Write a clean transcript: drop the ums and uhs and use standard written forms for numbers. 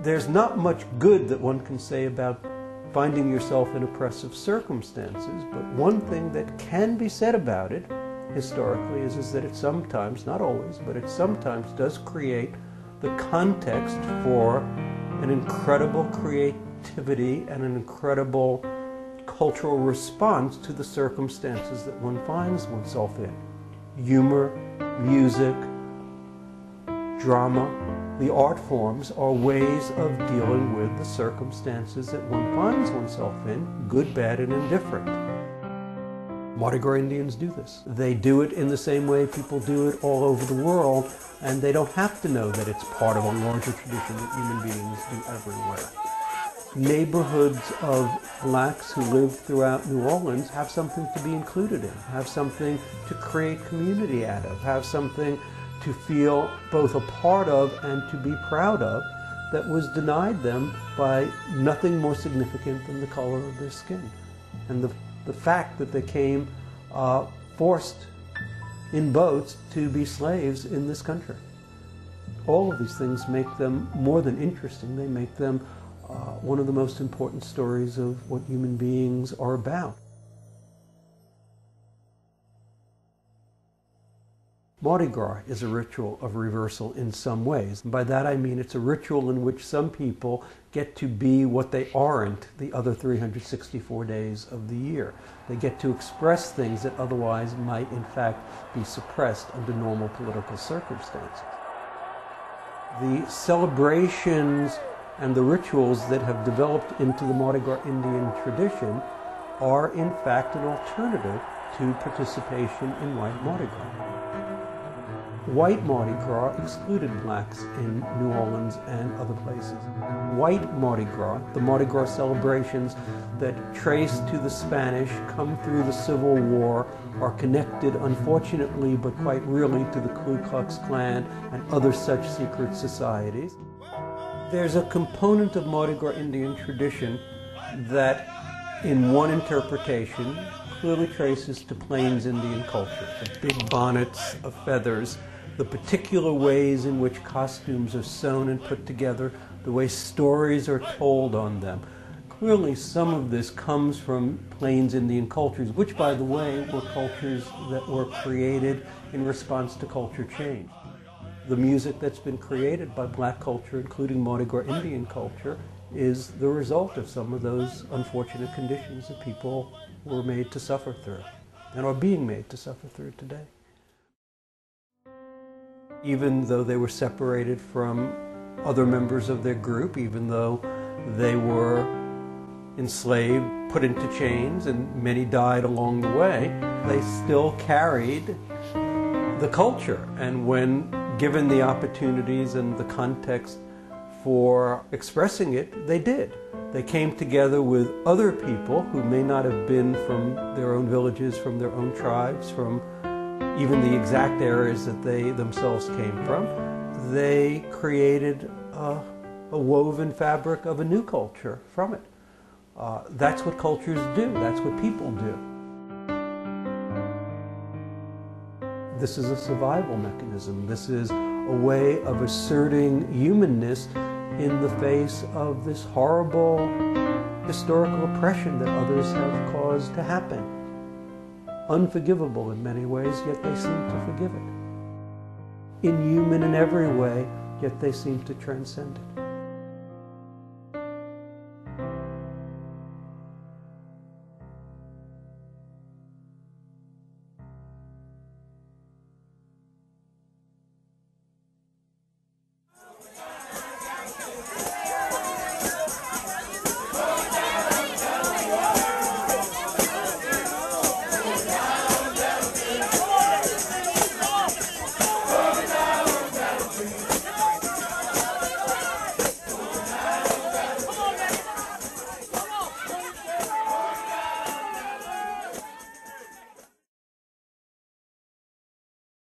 There's not much good that one can say about finding yourself in oppressive circumstances, but one thing that can be said about it historically is that it sometimes, not always, but it sometimes does create the context for an incredible creativity and an incredible cultural response to the circumstances that one finds oneself in. Humor, music, drama, the art forms are ways of dealing with the circumstances that one finds oneself in, good, bad, and indifferent. Mardi Gras Indians do this. They do it in the same way people do it all over the world, and they don't have to know that it's part of a larger tradition that human beings do everywhere. Neighborhoods of blacks who live throughout New Orleans have something to be included in, have something to create community out of, have something to feel both a part of and to be proud of that was denied them by nothing more significant than the color of their skin. And the fact that they came forced in boats to be slaves in this country. All of these things make them more than interesting. They make them one of the most important stories of what human beings are about. Mardi Gras is a ritual of reversal in some ways. By that I mean it's a ritual in which some people get to be what they aren't the other 364 days of the year. They get to express things that otherwise might in fact be suppressed under normal political circumstances. The celebrations and the rituals that have developed into the Mardi Gras Indian tradition are in fact an alternative to participation in white Mardi Gras. White Mardi Gras excluded blacks in New Orleans and other places. White Mardi Gras, the Mardi Gras celebrations that trace to the Spanish, come through the Civil War, are connected, unfortunately, but quite really, to the Ku Klux Klan and other such secret societies. There's a component of Mardi Gras Indian tradition that, in one interpretation, clearly traces to Plains Indian culture. The big bonnets of feathers, the particular ways in which costumes are sewn and put together, the way stories are told on them. Clearly some of this comes from Plains Indian cultures, which, by the way, were cultures that were created in response to culture change. The music that's been created by black culture, including Mardi Gras Indian culture, is the result of some of those unfortunate conditions that people were made to suffer through and are being made to suffer through today. Even though they were separated from other members of their group, even though they were enslaved, put into chains, and many died along the way, they still carried the culture. And when given the opportunities and the context for expressing it, they did. They came together with other people who may not have been from their own villages, from their own tribes, from even the exact areas that they themselves came from. They created a woven fabric of a new culture from it. That's what cultures do. That's what people do. This is a survival mechanism. This is a way of asserting humanness in the face of this horrible historical oppression that others have caused to happen. Unforgivable in many ways, yet they seem to forgive it. Inhuman in every way, yet they seem to transcend it.